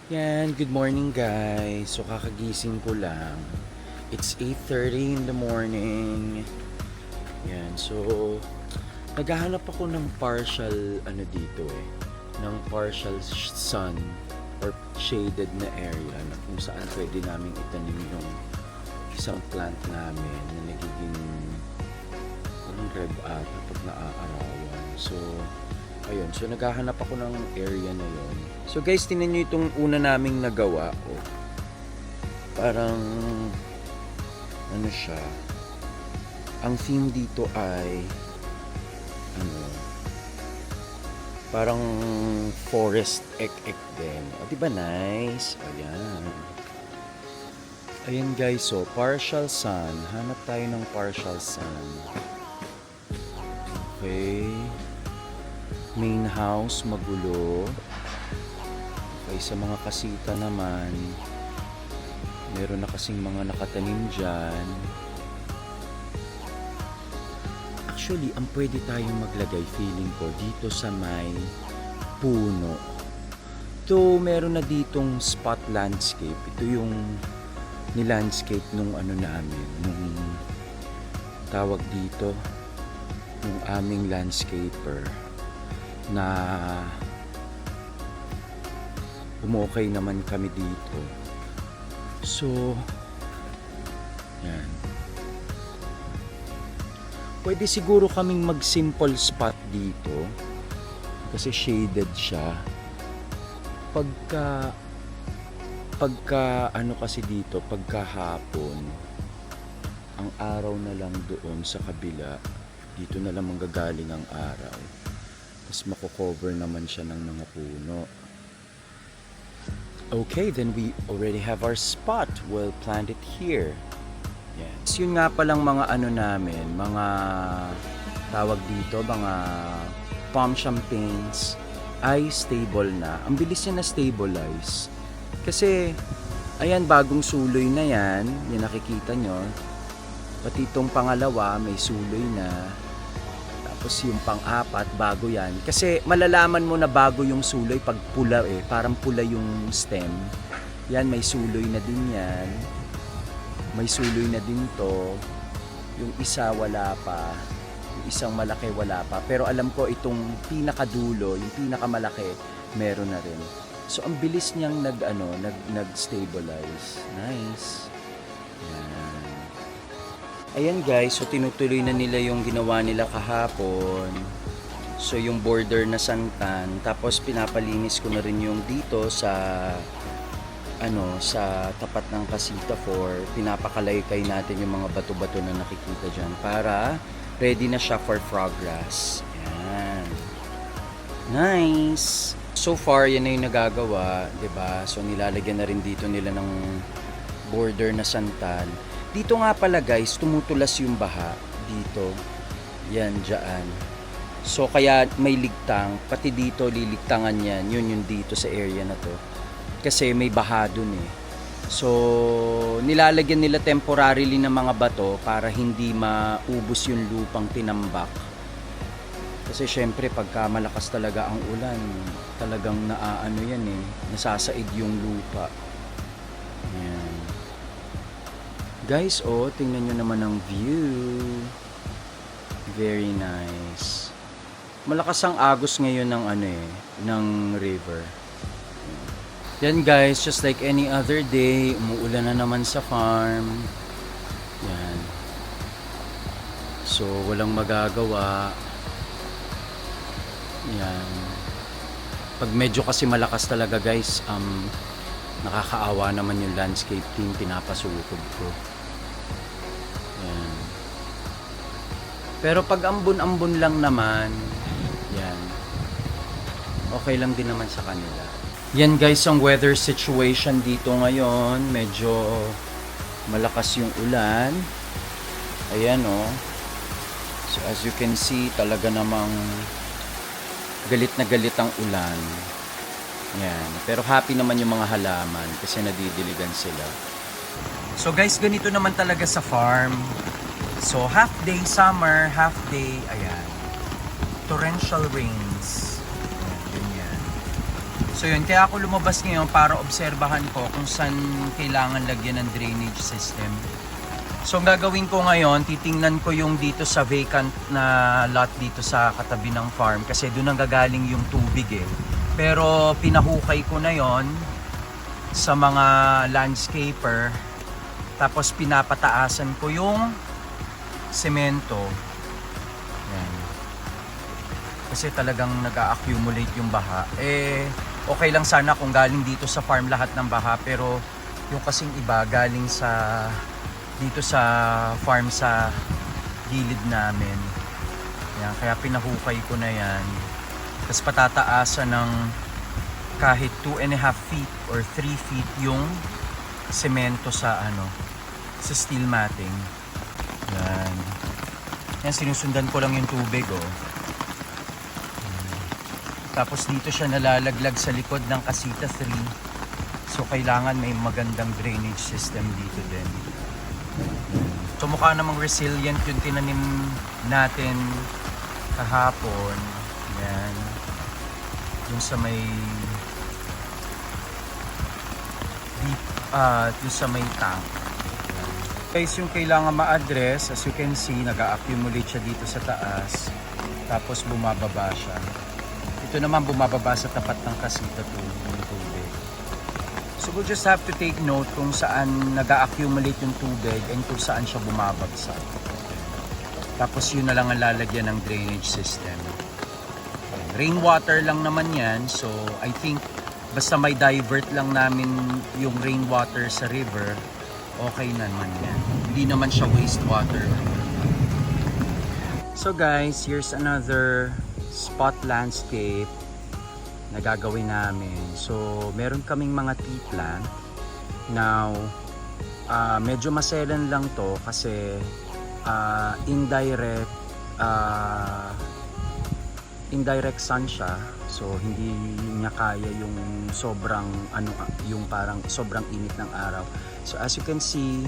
Yan, good morning guys. So kakagising ko lang. It's 8:30 in the morning. Yan, so naghahanap ako ng partial dito ng partial sun or shaded na area na kung saan pwede namin itanim yung isang plant namin na nagiging parang red ata pag naaarawan. So ayun, so naghahanap ako ng area na yon. So guys, tingnan nyo itong una naming nagawa. Oh. Parang, siya. Ang theme dito ay, parang forest ek-ek din. O, diba nice? Ayan. Ayan guys, so partial sun. Hanap tayo ng partial sun. Okay. Main house, magulo. Okay, sa mga kasita naman, meron na kasing mga nakatanim dyan. Actually, ang pwede tayong maglagay, feeling ko, dito sa may puno. Ito, meron na ditong spot landscape. Ito yung ni-landscape nung namin, nung tawag dito, nung aming landscaper. Na umokay naman kami dito. So yan, pwede siguro kaming mag simple spot dito kasi shaded siya. Pagka kasi dito, pagkahapon, ang araw na lang doon sa kabila, dito na lang manggagaling ang araw. Tapos mako-cover naman siya ng mga puno. Okay, then we already have our spot. We'll plant it here. Yes. Yun nga palang mga namin, mga tawag dito, mga palm champagnes ay stable na. Ang bilis niya na stabilize. Kasi, ayan, bagong suloy na yan. Yung nakikita nyo. Pati itong pangalawa, may suloy na. Tapos yung pang-apat, bago yan. Kasi malalaman mo na bago yung suloy pag pula parang pula yung stem. Yan, may suloy na din yan. May suloy na din to. Yung isa wala pa. Yung isang malaki wala pa. Pero alam ko itong pinakadulo, yung pinakamalaki, meron na rin. So ang bilis niyang nag-stabilize. Nice. Yan. Ayan guys, so tinutuloy na nila yung ginawa nila kahapon. So yung border na santan, tapos pinapalinis ko na rin yung dito sa sa tapat ng Casita 4. Pinapakalaykay natin yung mga bato-bato na nakikita dyan para ready na siya for frog grass. Ayan. Nice! So far, yan na yung nagagawa, 'di ba? So nilalagyan na rin dito nila ng border na santan. Dito nga pala guys, tumutulas yung baha dito. Yan, dyan. So kaya may ligtang, pati dito liligtangan yan. Yun yung dito sa area na to. Kasi may baha dun eh. So nilalagyan nila temporarily ng mga bato para hindi maubos yung lupang tinambak. Kasi syempre pagka malakas talaga ang ulan, talagang yan eh, nasasaid yung lupa. Yan. Guys, oh, tingnan nyo naman ang view. Very nice. Malakas ang agos ngayon ng ng river. Yan guys, just like any other day, umuulan na naman sa farm. Yan. So, walang magagawa. Yan. Pag medyo kasi malakas talaga guys, nakakaawa naman yung landscape team, pinapasukog ko. Yan. Pero pag ambon-ambon lang naman, yan, okay lang din naman sa kanila. Yan guys ang weather situation dito ngayon. Medyo malakas yung ulan. Ayan oh. So as you can see, talaga namang galit na galit ang ulan. Yan. Pero happy naman yung mga halaman kasi nadidiligan sila. So guys, ganito naman talaga sa farm. So half day summer, half day, ayan, torrential rains. Ayan, ganyan. So yun, kaya ako lumabas ngayon para obserbahan ko kung saan kailangan lagyan ng drainage system. So ang gagawin ko ngayon, titingnan ko yung dito sa vacant na lot dito sa katabi ng farm kasi doon ang gagaling yung tubig eh. Pero pinahukay ko na yon sa mga landscaper, tapos pinapataasan ko yung semento. Yan. Kasi talagang nag-accumulate yung baha. Okay lang sana kung galing dito sa farm lahat ng baha, pero yung kasing iba galing sa dito sa farm sa gilid namin. Yan, kaya pinahukay ko na yan. Tapos patataasan ng kahit 2.5 feet or 3 feet yung semento sa sa steel matting. Yan. Yan, sinusundan ko lang yung tubig oh. Tapos dito siya nalalaglag sa likod ng Casita 3. So kailangan may magandang drainage system dito din. So mukha namang resilient yung tinanim natin kahapon. Yan. Yung sa may yung sa may tank. Yan. Guys, yung kailangan ma-address, as you can see, nag-accumulate siya dito sa taas. Tapos bumababa siya. Ito naman bumababa sa tapat ng Casita 2 yung tubig. So we'll just have to take note kung saan nag-accumulate yung tubig and kung saan siya bumabagsak. Tapos yun na lang ang lalagyan ng drainage system. Rainwater lang naman yan, so I think basta may divert lang namin yung rainwater sa river, okay naman yan. Hindi naman siya wastewater. So guys, here's another spot landscape na gagawin namin. So meron kaming mga tea plant. Now medyo maselan lang to kasi indirect sun siya. So hindi niya kaya yung sobrang yung parang sobrang init ng araw. So as you can see,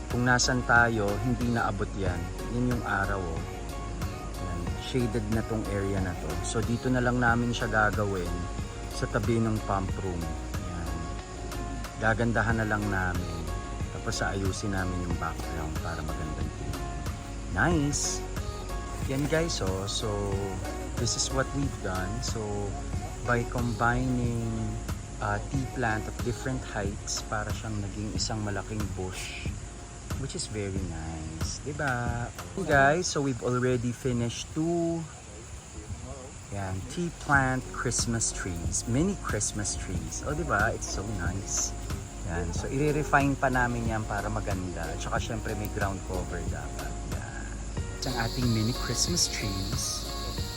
kung nasan tayo, hindi naabot yan. Yan yung araw oh. Shaded na tong area na to. So dito na lang namin siya gagawin sa tabi ng pump room. Ayan. Gagandahan na lang namin. Tapos ayusin namin yung background para magandang tingnan. Nice! Yan guys oh. So this is what we've done. So by combining tea plant of different heights, para siyang naging isang malaking bush, which is very nice, diba? Okay guys, so we've already finished 2 tea plant Christmas trees, mini Christmas trees. Oh, diba? It's so nice. Yan, so i-refine pa namin yan para maganda. At saka syempre may ground cover dapat. Yan. At ang ating mini Christmas trees.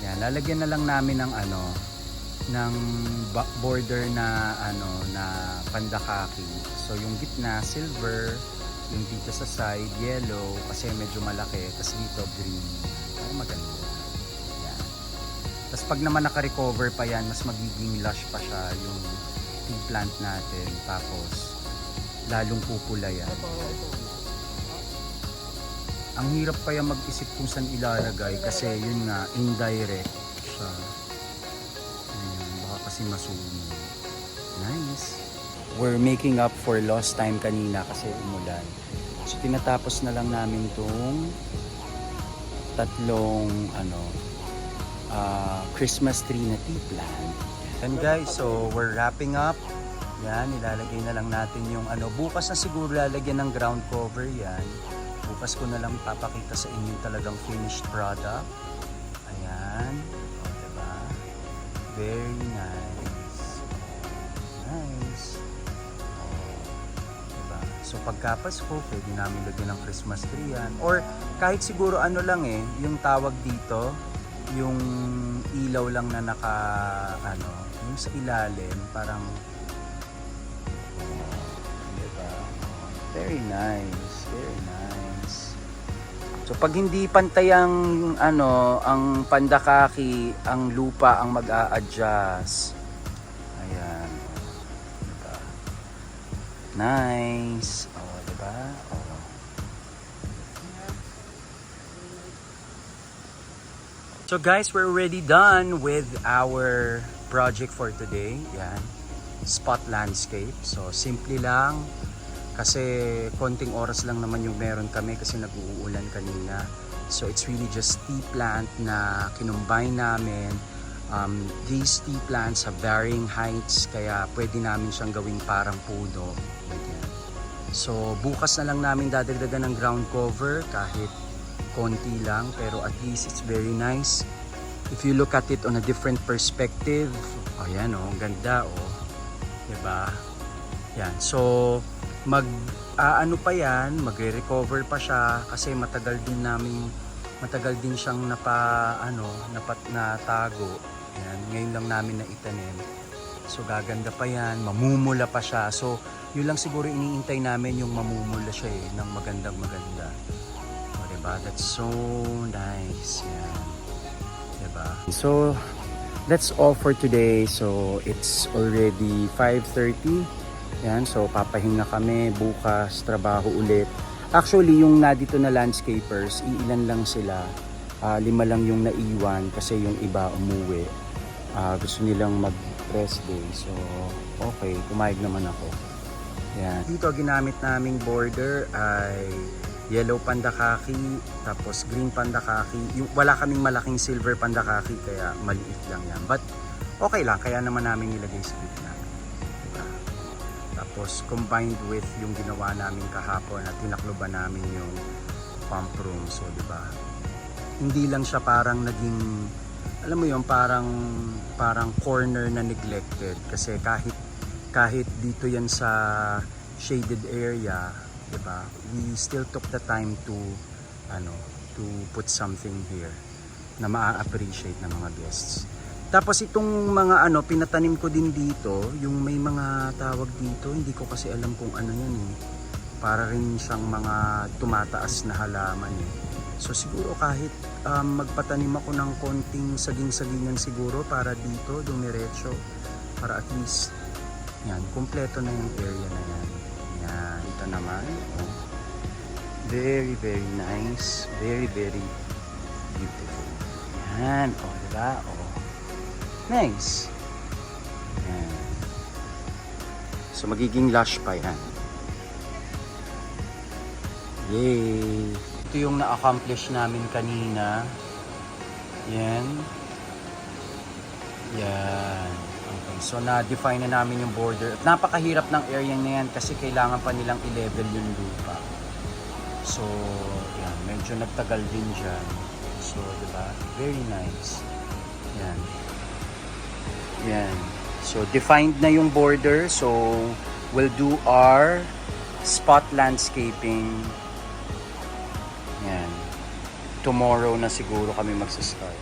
Yan, lalagyan na lang namin ng ng border na na pandakaki. So yung gitna silver, yung dito sa side yellow kasi medyo malaki, tapos dito green. Ay, maganda. Yan. Tapos pag naman naka-recover pa yan, mas magiging lush pa siya yung tea plant natin. Tapos lalong pupula yan. Ang hirap pa yan mag-isip kung saan ilalagay kasi yun nga, indirect siya. Ayan, baka kasi masunog. Nice. We're making up for lost time kanina kasi umulan. So tinatapos na lang namin tong tatlong Christmas tree na tea plant. And guys, so we're wrapping up. Yan, ilalagay na lang natin yung bukas na siguro lalagyan ng ground cover yan. Bukas ko na lang papakita sa inyo talagang finished product. Ayan. O, diba? Very nice. Nice. So pagka Pasko, pwede namin lagyan ng Christmas tree yan. Or kahit siguro lang yung tawag dito, yung ilaw lang na naka, yung sa ilalim, parang, diba? Very nice, very nice. So pag hindi pantay ang, ang pandakaki, ang lupa ang mag-a-adjust. Ayan. Nice. Oh, diba? Oh. So guys, we're already done with our project for today. Yan. Spot landscape. So, simple lang. Kasi konting oras lang naman yung meron kami kasi nag-uulan kanina. So, it's really just tea plant na kinumbine namin. These tea plants have varying heights kaya pwede namin siyang gawing parang puno. Ganyan. So, bukas na lang namin dadagdagan ng ground cover kahit konti lang pero at least it's very nice. If you look at it on a different perspective, ayan oh, ganda oh. Diba? Yan. So, ano pa yan, magre-recover pa siya kasi matagal din siyang natago. Yan, ngayon lang namin naitanim. So, gaganda pa yan, mamumula pa siya. So, yun lang siguro iniintay namin yung mamumula siya ng magandang-maganda. O, diba? That's so nice. Yan. Diba? So, that's all for today. So, it's already 5:30. Yan, so papahinga kami. Bukas, trabaho ulit. Actually, yung dito na landscapers, iilan lang sila. 5 lang yung naiwan kasi yung iba umuwi. Gusto nilang mag-rest day. So, okay, pumayag naman ako. Yan. Dito, ginamit naming border ay yellow panda khaki, tapos green panda khaki. Wala kaming malaking silver panda khaki, kaya maliit lang yan. But, okay lang, kaya naman namin nilagay sa gitna. Diba? Tapos, combined with yung ginawa namin kahapon at tinakloban namin yung pump room. So, diba? Hindi lang siya parang naging, alam mo yun, parang corner na neglected. Kasi kahit dito yan sa shaded area, diba? We still took the time to put something here na maa-appreciate ng mga guests. Tapos itong mga pinatanim ko din dito, yung may mga tawag dito, hindi ko kasi alam kung ano yan eh. Para rin siyang mga tumataas na halaman eh. So siguro kahit magpatanim ako ng konting saging-sagingan siguro para dito, dumiretso. Para at least, yan, kumpleto na yung area na yan. Yan, ito naman. Oh. Very, very nice. Very, very beautiful. Yan, oh, diba? Oh. Nice. Yan. So, magiging lush pa yan. Yay! Ito yung na-accomplish namin kanina. Yan. Yan. Okay. So, na-define na namin yung border. At napakahirap ng area na yan kasi kailangan pa nilang i-level yung lupa. So, yan. Medyo nagtagal din dyan. So, diba? Very nice. Yan. Yan. So, defined na yung border. So, we'll do our spot landscaping. Yan. Tomorrow na siguro kami magsa-start.